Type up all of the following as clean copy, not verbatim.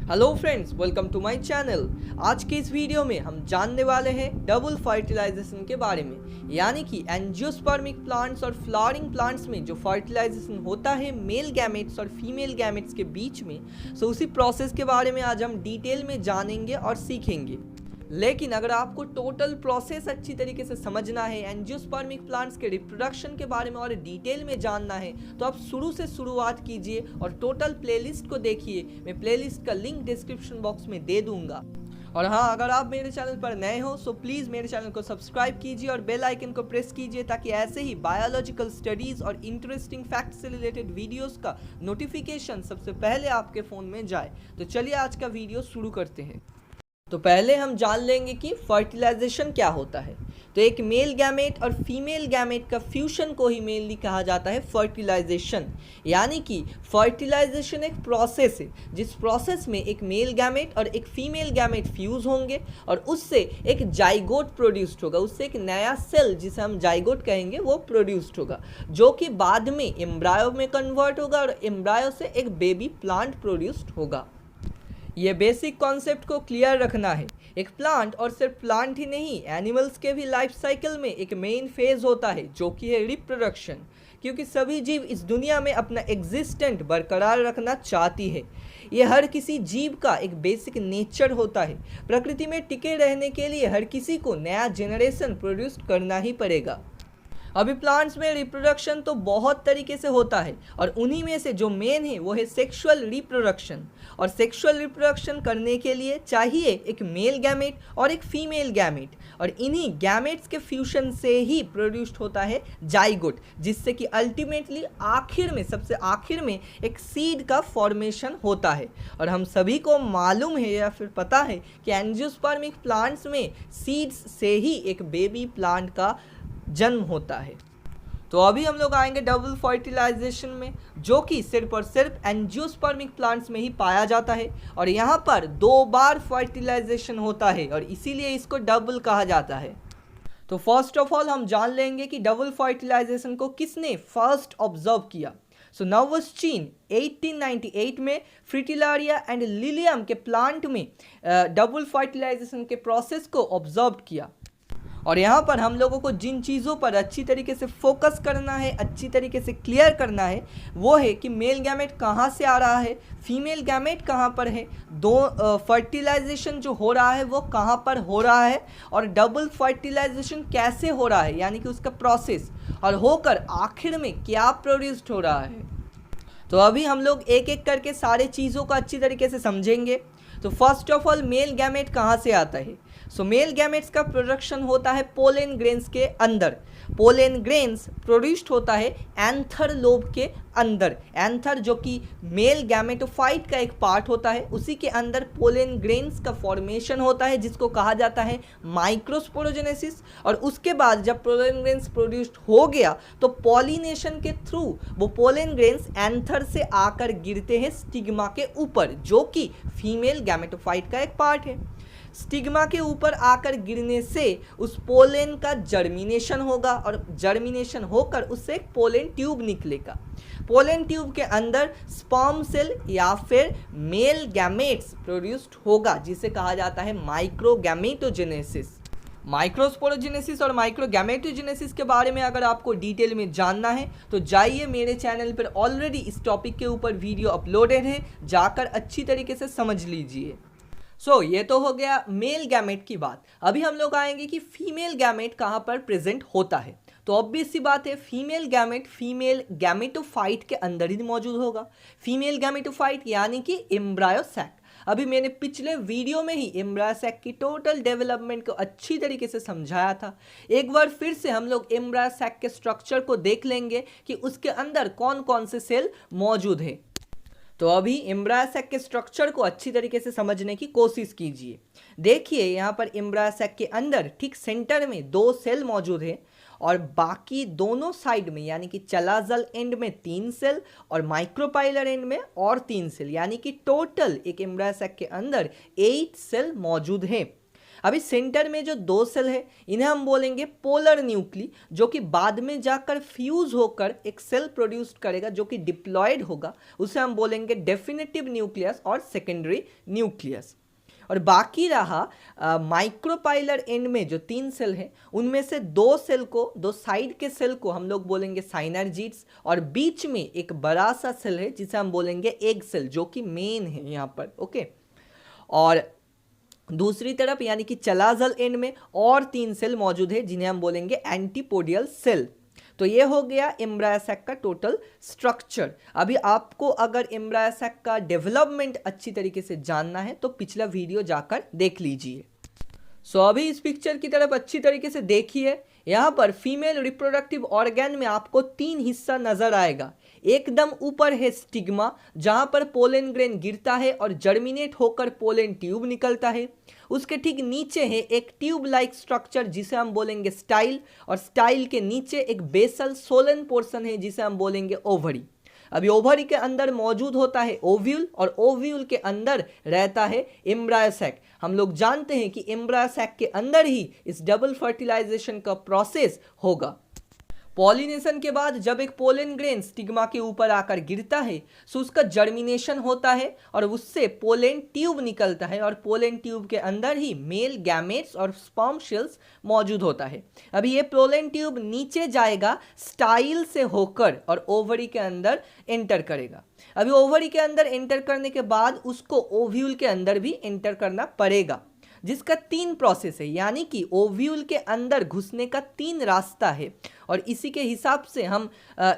Hello friends, welcome to my channel. आज के इस वीडियो में हम जानने वाले हैं डबल फर्टिलाइजेशन के बारे में, यानी कि एंजियोस्पर्मिक प्लांट्स और फ्लावरिंग प्लांट्स में जो फर्टिलाइजेशन होता है मेल गैमेट्स और फीमेल गैमेट्स के बीच में। उसी प्रोसेस के बारे में आज हम डिटेल में जानेंगे और सीखेंगे। लेकिन अगर आपको टोटल प्रोसेस अच्छी तरीके से समझना है, एंजियोस्पर्मिक प्लांट्स के रिप्रोडक्शन के बारे में और डिटेल में जानना है, तो आप शुरू से शुरुआत कीजिए और टोटल प्लेलिस्ट को देखिए। मैं प्लेलिस्ट का लिंक डिस्क्रिप्शन बॉक्स में दे दूंगा। और हाँ, अगर आप मेरे चैनल पर नए हो तो प्लीज़ मेरे चैनल को सब्सक्राइब कीजिए और बेल आइकन को प्रेस कीजिए, ताकि ऐसे ही बायोलॉजिकल स्टडीज़ और इंटरेस्टिंग फैक्ट से रिलेटेड वीडियोस का नोटिफिकेशन सबसे पहले आपके फ़ोन में जाए। तो चलिए आज का वीडियो शुरू करते हैं। तो पहले हम जान लेंगे कि फर्टिलाइजेशन क्या होता है। तो एक मेल गैमेट और फीमेल गैमेट का फ्यूशन को ही मेनली कहा जाता है फर्टिलाइजेशन। यानी कि फर्टिलाइजेशन एक प्रोसेस है जिस प्रोसेस में एक मेल गैमेट और एक फीमेल गैमेट फ्यूज़ होंगे और उससे एक जाइगोट प्रोड्यूस्ड होगा, उससे एक नया सेल जिसे हम जाइगोट कहेंगे वो प्रोड्यूस्ड होगा, जो कि बाद में एम्ब्रायो में कन्वर्ट होगा और एम्ब्रायो से एक बेबी प्लांट प्रोड्यूस्ड होगा। ये बेसिक कॉन्सेप्ट को क्लियर रखना है। एक प्लांट, और सिर्फ प्लांट ही नहीं, एनिमल्स के भी लाइफ साइकिल में एक मेन फेज होता है जो कि है रिप्रोडक्शन, क्योंकि सभी जीव इस दुनिया में अपना एग्जिस्टेंट बरकरार रखना चाहती है। ये हर किसी जीव का एक बेसिक नेचर होता है। प्रकृति में टिके रहने के लिए हर किसी को नया जेनरेशन प्रोड्यूस करना ही पड़ेगा। अभी प्लांट्स में रिप्रोडक्शन तो बहुत तरीके से होता है, और उन्हीं में से जो मेन है वो है सेक्सुअल रिप्रोडक्शन। और सेक्सुअल रिप्रोडक्शन करने के लिए चाहिए एक मेल गैमेट और एक फीमेल गैमेट, और इन्हीं गैमेट्स के फ्यूशन से ही प्रोड्यूस्ड होता है जाइगोट, जिससे कि अल्टीमेटली आखिर में, सबसे आखिर में एक सीड का फॉर्मेशन होता है। और हम सभी को मालूम है या फिर पता है कि एंजियोस्पर्मिक प्लांट्स में सीड्स से ही एक बेबी प्लांट का जन्म होता है। तो अभी हम लोग आएंगे डबल फर्टिलाइजेशन में, जो कि सिर्फ और सिर्फ एंजियोस्पर्मिक प्लांट्स में ही पाया जाता है। और यहाँ पर 2 बार फर्टिलाइजेशन होता है और इसीलिए इसको डबल कहा जाता है। तो फर्स्ट ऑफ ऑल हम जान लेंगे कि डबल फर्टिलाइजेशन को किसने फर्स्ट ऑब्जर्व किया। नर्वस चीन 1898 में फ्रिटिलारिया एंड लिलियम के प्लांट में डबल फर्टिलाइजेशन के प्रोसेस को ऑब्जर्व किया। और यहाँ पर हम लोगों को जिन चीज़ों पर अच्छी तरीके से फोकस करना है, अच्छी तरीके से क्लियर करना है, वो है कि मेल गैमेट कहाँ से आ रहा है, फीमेल गैमेट कहाँ पर है, फर्टिलाइजेशन जो हो रहा है वो कहाँ पर हो रहा है, और डबल फर्टिलाइजेशन कैसे हो रहा है, यानी कि उसका प्रोसेस, और होकर आखिर में क्या प्रोड्यूस्ड हो रहा है। तो अभी हम लोग एक एक करके सारे चीज़ों को अच्छी तरीके से समझेंगे। तो first of all male gamete कहाँ से आता है। मेल गैमेट्स का प्रोडक्शन होता है पोलन ग्रेन्स के अंदर। पोलन ग्रेन्स प्रोड्यूस्ड होता है एंथर लोब के अंदर। एंथर जो कि मेल गैमेटोफाइट का एक पार्ट होता है, उसी के अंदर पोलन ग्रेन्स का फॉर्मेशन होता है, जिसको कहा जाता है माइक्रोस्पोरोजेनेसिस। और उसके बाद जब पोलन ग्रेन्स प्रोड्यूस्ड हो गया तो पॉलिनेशन के थ्रू वो पोलन ग्रेन्स एंथर से आकर गिरते हैं स्टिग्मा के ऊपर, जो कि फीमेल गैमेटोफाइट का एक पार्ट है। स्टिग्मा के ऊपर आकर गिरने से उस पोलेन का जर्मिनेशन होगा, और जर्मिनेशन होकर उससे एक पोलेन ट्यूब निकलेगा। पोलेन ट्यूब के अंदर स्पर्म सेल या फिर मेल गैमेट्स प्रोड्यूस्ड होगा, जिसे कहा जाता है माइक्रोगैमेटोजेनेसिस। माइक्रोस्पोरोजेनेसिस और माइक्रोगैमेटोजेनेसिस के बारे में अगर आपको डिटेल में जानना है तो जाइए, मेरे चैनल पर ऑलरेडी इस टॉपिक के ऊपर वीडियो अपलोडेड है, जाकर अच्छी तरीके से समझ लीजिए। ये तो हो गया मेल गैमेट की बात। अभी हम लोग आएंगे कि फीमेल गैमेट कहाँ पर प्रेजेंट होता है। तो ऑब्वियस सी बात है, फीमेल गैमेट फीमेल गैमेटोफाइट के अंदर ही मौजूद होगा। फीमेल गैमेटोफाइट यानी कि एम्ब्रायो सैक। अभी मैंने पिछले वीडियो में ही एम्ब्रायो सैक की टोटल डेवलपमेंट को अच्छी तरीके से समझाया था। एक बार फिर से हम लोग एम्ब्रायो सैक के स्ट्रक्चर को देख लेंगे कि उसके अंदर कौन कौन से सेल मौजूद हैं। तो अभी एम्ब्रायो सैक के स्ट्रक्चर को अच्छी तरीके से समझने की कोशिश कीजिए। देखिए यहाँ पर एम्ब्रायो सैक के अंदर ठीक सेंटर में 2 सेल मौजूद हैं, और बाकी दोनों साइड में यानी कि चलाजल एंड में 3 सेल और माइक्रोपाइलर एंड में और 3 सेल, यानी कि टोटल एक एम्ब्रायो सैक के अंदर 8 सेल मौजूद हैं। अभी सेंटर में जो दो सेल है इन्हें हम बोलेंगे पोलर न्यूक्ली, जो कि बाद में जाकर फ्यूज होकर एक सेल प्रोड्यूस करेगा जो कि डिप्लॉयड होगा, उसे हम बोलेंगे डेफिनेटिव न्यूक्लियस और सेकेंडरी न्यूक्लियस। और बाकी रहा माइक्रोपाइलर एंड में जो 3 सेल हैं उनमें से दो साइड के सेल को हम लोग बोलेंगे साइनर्जिड्स, और बीच में एक बड़ा सा सेल है जिसे हम बोलेंगे एग सेल, जो कि मेन है यहाँ पर। ओके, और दूसरी तरफ यानी कि चलाजल एंड में और 3 सेल मौजूद है जिन्हें हम बोलेंगे एंटीपोडियल सेल। तो ये हो गया एम्ब्रायो सैक का टोटल स्ट्रक्चर। अभी आपको अगर एम्ब्रायो सैक का डेवलपमेंट अच्छी तरीके से जानना है तो पिछला वीडियो जाकर देख लीजिए। सो अभी इस पिक्चर की तरफ अच्छी तरीके से देखिए। यहाँ पर फीमेल रिप्रोडक्टिव ऑर्गन में आपको 3 हिस्सा नजर आएगा। एकदम ऊपर है स्टिग्मा, जहाँ पर पोलन ग्रेन गिरता है और जर्मिनेट होकर पोलन ट्यूब निकलता है। उसके ठीक नीचे है एक ट्यूब लाइक स्ट्रक्चर जिसे हम बोलेंगे स्टाइल, और स्टाइल के नीचे एक बेसल सोलन पोर्शन है जिसे हम बोलेंगे ओवरी। अभी ओवरी के अंदर मौजूद होता है ओव्यूल, और ओव्यूल के अंदर रहता है एम्ब्रायो सैक। हम लोग जानते हैं कि एम्ब्रायो सैक के अंदर ही इस डबल फर्टिलाइजेशन का प्रोसेस होगा। पॉलिनेशन के बाद जब एक पोलन ग्रेन स्टिग्मा के ऊपर आकर गिरता है तो उसका जर्मिनेशन होता है और उससे पोलन ट्यूब निकलता है, और पोलन ट्यूब के अंदर ही मेल गैमेट्स और स्पर्म सेल्स मौजूद होता है। अभी ये पोलन ट्यूब नीचे जाएगा स्टाइल से होकर और ओवरी के अंदर एंटर करेगा। अभी ओवरी के अंदर एंटर करने के बाद उसको ओव्यूल के अंदर भी एंटर करना पड़ेगा, जिसका 3 प्रोसेस है, यानी कि ओव्यूल के अंदर घुसने का 3 रास्ता है। और इसी के हिसाब से हम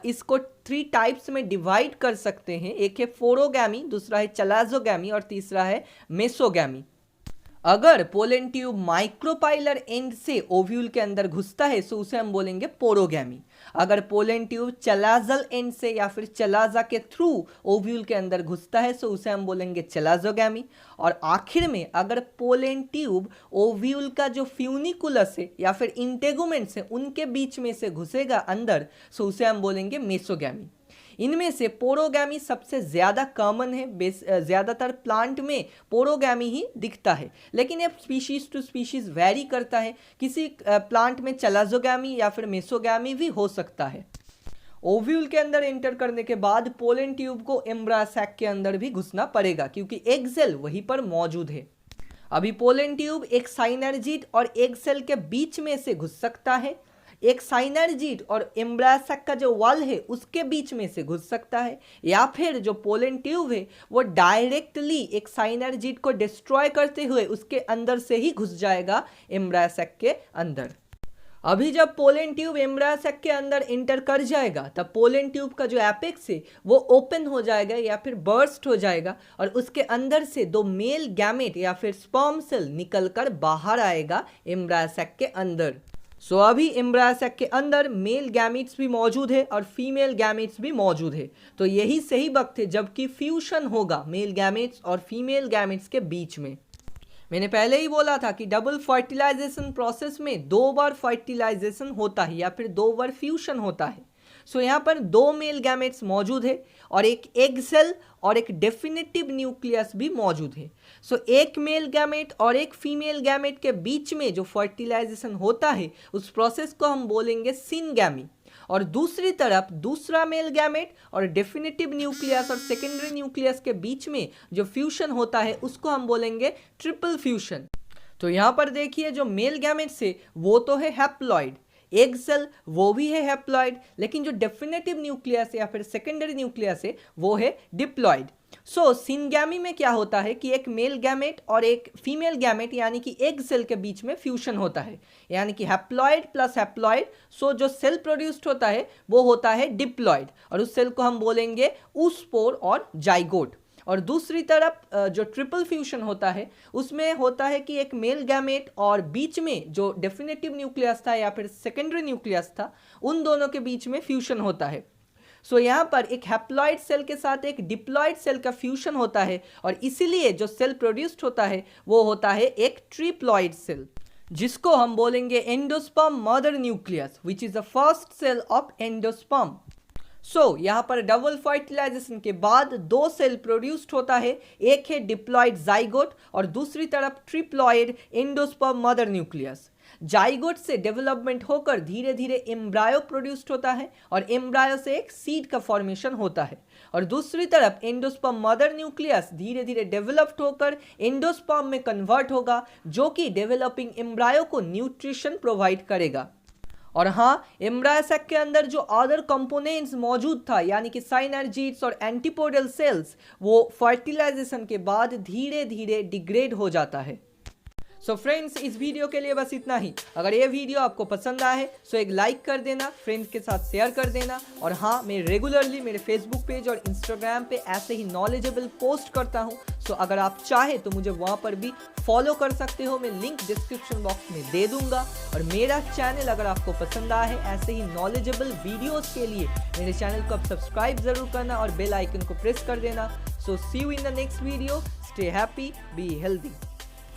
इसको 3 टाइप्स में डिवाइड कर सकते हैं। एक है फोरोगैमी, दूसरा है चलाजोगैमी और तीसरा है मेसोगैमी। अगर पोलन ट्यूब माइक्रोपाइलर एंड से ओव्यूल के अंदर घुसता है तो उसे हम बोलेंगे पोरोगैमी। अगर पोलन ट्यूब चलाजल एंड से या फिर चलाजा के थ्रू ओव्यूल के अंदर घुसता है तो उसे हम बोलेंगे चलाजोगैमी। और आखिर में अगर पोलन ट्यूब ओव्यूल का जो फ्यूनिकुलस है या फिर इंटेगुमेंट्स है उनके बीच में से घुसेगा अंदर तो उसे हम बोलेंगे मेसोगैमी। इनमें से पोरोगैमी सबसे ज़्यादा कॉमन है। ज़्यादातर प्लांट में पोरोगैमी ही दिखता है, लेकिन ये स्पीशीज़ टू स्पीशीज़ वैरी करता है। किसी प्लांट में चलाजोगैमी या फिर मेसोगैमी भी हो सकता है। ओव्यूल के अंदर एंटर करने के बाद पोलन ट्यूब को एम्ब्रायो सैक के अंदर भी घुसना पड़ेगा, क्योंकि एग सेल वहीं पर मौजूद है। अभी पोलन ट्यूब एक साइनर्जिड और एग सेल के बीच में से घुस सकता है, एक साइनर्जिड और एम्ब्रायो सैक का जो वॉल है उसके बीच में से घुस सकता है, या फिर जो पोलन ट्यूब है वो डायरेक्टली एक साइनर्जिड को डिस्ट्रॉय करते हुए उसके अंदर से ही घुस जाएगा एम्ब्रायो सैक के अंदर। अभी जब पोलन ट्यूब एम्ब्रायो सैक के अंदर इंटर कर जाएगा तब पोलन ट्यूब का जो एपेक्स है वो ओपन हो जाएगा या फिर बर्स्ट हो जाएगा, और उसके अंदर से 2 मेल गैमेट या फिर स्पर्म सेल निकलकर बाहर आएगा एम्ब्रायो सैक के अंदर। सो अभी एम्ब्रायो सैक के अंदर मेल गैमेट्स भी मौजूद है और फीमेल गैमेट्स भी मौजूद है। तो यही सही वक्त है जबकि फ्यूशन होगा मेल गैमेट्स और फीमेल गैमेट्स के बीच में। मैंने पहले ही बोला था कि डबल फर्टिलाइजेशन प्रोसेस में 2 बार फर्टिलाइजेशन होता है या फिर 2 बार फ्यूशन होता है। सो यहाँ पर 2 मेल गैमेट्स मौजूद है और एक एग सेल और एक डेफिनेटिव न्यूक्लियस भी मौजूद है। सो एक मेल गैमेट और एक फीमेल गैमेट के बीच में जो फर्टिलाइजेशन होता है उस प्रोसेस को हम बोलेंगे सिनगैमी, और दूसरी तरफ दूसरा मेल गैमेट और डेफिनेटिव न्यूक्लियस और सेकेंडरी न्यूक्लियस के बीच में जो फ्यूशन होता है उसको हम बोलेंगे ट्रिपल फ्यूशन। तो यहाँ पर देखिए जो मेल गैमेट्स है वो तो है हैप्लॉइड, एग सेल वो भी है हैप्लॉइड, लेकिन जो डेफिनेटिव न्यूक्लियस या फिर सेकेंडरी न्यूक्लियस है वो है डिप्लॉइड। सो सिनगैमी में क्या होता है कि एक मेल गैमेट और एक फीमेल गैमेट यानी कि एग सेल के बीच में फ्यूशन होता है, यानी कि हैप्लॉइड प्लस हैप्लॉइड। सो जो सेल प्रोड्यूस्ड होता है वो होता है डिप्लॉइड, और उस सेल को हम बोलेंगे oospore और जाइगोट। और दूसरी तरफ जो ट्रिपल फ्यूशन होता है उसमें होता है कि एक मेल गैमेट और बीच में जो डेफिनेटिव न्यूक्लियस था या फिर सेकेंडरी न्यूक्लियस था उन दोनों के बीच में फ्यूशन होता है। सो यहाँ पर एक हैप्लॉइड सेल के साथ एक डिप्लॉइड सेल का फ्यूशन होता है, और इसीलिए जो सेल प्रोड्यूस्ड होता है वो होता है एक ट्रिप्लॉइड सेल, जिसको हम बोलेंगे endosperm mother nucleus, which is the first cell of endosperm. यहाँ पर डबल फर्टिलाइजेशन के बाद दो सेल प्रोड्यूस्ड होता है, एक है डिप्लॉयड जाइगोट और दूसरी तरफ triploid endosperm mother nucleus. Zygote से डेवलपमेंट होकर धीरे धीरे एम्ब्रायो प्रोड्यूस्ड होता है और एम्ब्रायो से एक सीड का फॉर्मेशन होता है, और दूसरी तरफ एंडोस्पर्म मदर न्यूक्लियस धीरे धीरे डेवलप्ड होकर एंडोस्पर्म में कन्वर्ट होगा, जो कि डेवलपिंग एम्ब्रायो को न्यूट्रिशन प्रोवाइड करेगा। और हाँ, एम्ब्रायो सैक के अंदर जो अदर कंपोनेंट्स मौजूद था यानी कि साइनर्जिड्स और एंटीपोडल सेल्स, वो फर्टिलाइजेशन के बाद धीरे धीरे डिग्रेड हो जाता है। सो फ्रेंड्स, इस वीडियो के लिए बस इतना ही। अगर ये वीडियो आपको पसंद आए तो एक लाइक कर देना, फ्रेंड्स के साथ शेयर कर देना। और हाँ, मैं रेगुलरली मेरे फेसबुक पेज और इंस्टाग्राम पे ऐसे ही नॉलेजेबल पोस्ट करता हूँ। सो अगर आप चाहे तो मुझे वहाँ पर भी फॉलो कर सकते हो, मैं लिंक डिस्क्रिप्शन बॉक्स में दे दूंगा। और मेरा चैनल अगर आपको पसंद आया है ऐसे ही नॉलेजेबल वीडियोज़ के लिए मेरे चैनल को आप सब्सक्राइब ज़रूर करना और बेल आइकन को प्रेस कर देना। So see you in the next video. Stay happy, be healthy.